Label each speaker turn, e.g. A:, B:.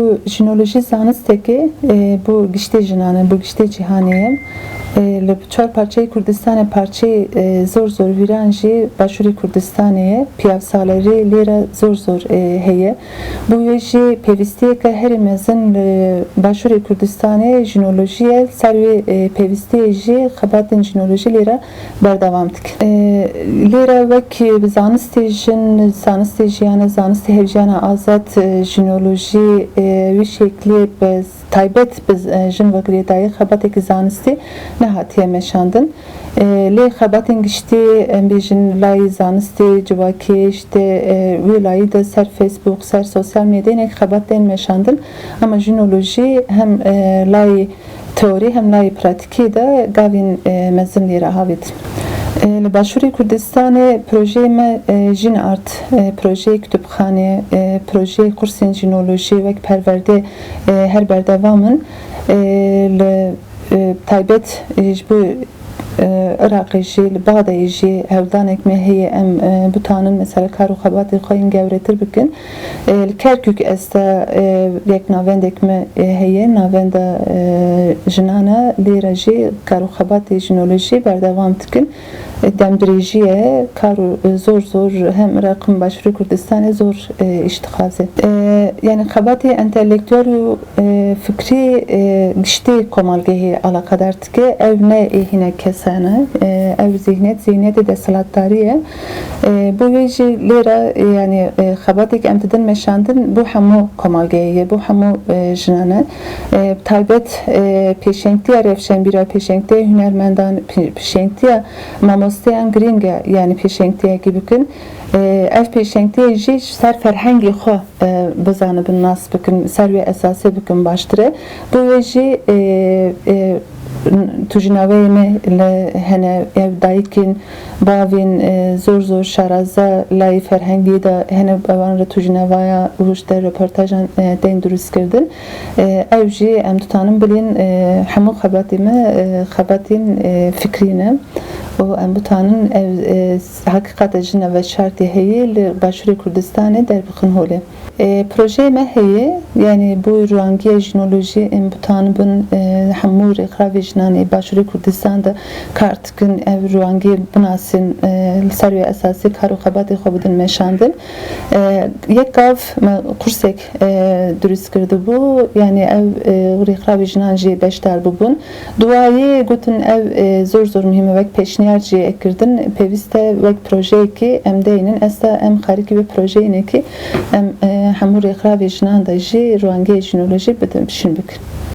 A: Bu jinoloji zanisteki bu gişte jinane, bu gişte cihaniye li çar parçayı Kurdistanê parçayı zor zor vîran jî Başûrê Kurdistanê piyavsalerî lêre zor zor heye. Bu yê jî pêvîstiyeke herî mezin li Başûrê Kurdistanê jinolojiye ser wê pêvîstiyê jî xebatên jinolojî lêre berdewam dikin. Lêre wek bi zanistê jin, zanistê jiyane, zanistê hevjiyana azad jinolojî wî şeklî bi taybet bi jin wekirêdayî xebatekî zanistî nehatiye meşandin. Lê xebatên giştî em bêjin layê zanistê civakê işte wê layî de ser Facebook, ser sosyal medyayê xebatên meşandin ama jinolojî hem layê teorî hem layê pratikî de gavên mezin lêre havît. Li Başûrê Kurdistanê projeyê me Jin Art, projeyê kütüpxane, projeyê kursên jinolojî wek perwerde her berdevam in. Li taybet ji bo Iraqê jî, li Baxdayê jî hevdanek me heye em bitanin mesela kar û xebatê xwe yên gewretir bikin. Li Kerkûk esta yek navendek me heye, navenda jinan e lêre jî kar û xebatê jinolojî berdewam dikin. Demdirêjiye kar zor zor hem Iraq hem Başûrê Kurdistanê zor îştixaze. Yani xebatê entelektüel û fikrî giştî komalgehê alaqadar dike. Ev ne hîne kesane, ev zihniyetê desthilatdarî ye. Bu wê jî lêre yani xebateke em didin meşandin bu hemû komalgehê ye, bu hemû jinan e. Taybet pêşengtiya revşenbîra, pêşengtiya hunermendan, pêşengtiya mamosteyan giring e yani pêşengtiyekî bikin. Ev pêşengtiyê jî ser ferhengê xwe bizanibin, nas bikin, ser wê esasê bikin baştir e. Bu wê jî tu ji naveyê me hene ev dayikên bavên zor zor şaraza layê ferhengî de hene evan re tu ji nevaya rûj de reportajan tên durust kirdin. Ev jî em ditanin bilên hemû xebatê me xebatên fikrî ne. O em bitanin ev hakîqet jin ve şartê heye li Başûrê Kurdistanê derbixin holê. Projeyê me heye yani bu rûangiya jinolojî em bitanibin hemû rêxavê jinanê Başûrê Kurdistanê de kar dikin ev rûangiyê binasîn li ser wê esasî kar û xebatê xwe bidin meşandin. Yek gav me kursek durust kirdibû yani ev rêxavê jinan jî beşdar bibûn. Duayê gotin ev zor zor muhîm e wek pêşniyar jî ekirdin pêwîst e wek projeyekî em deyînin esta em xarîkî vê projeyinekî em hemû rêxavê jinan de jî rûangiyê jinolojî bidin bişin bikin.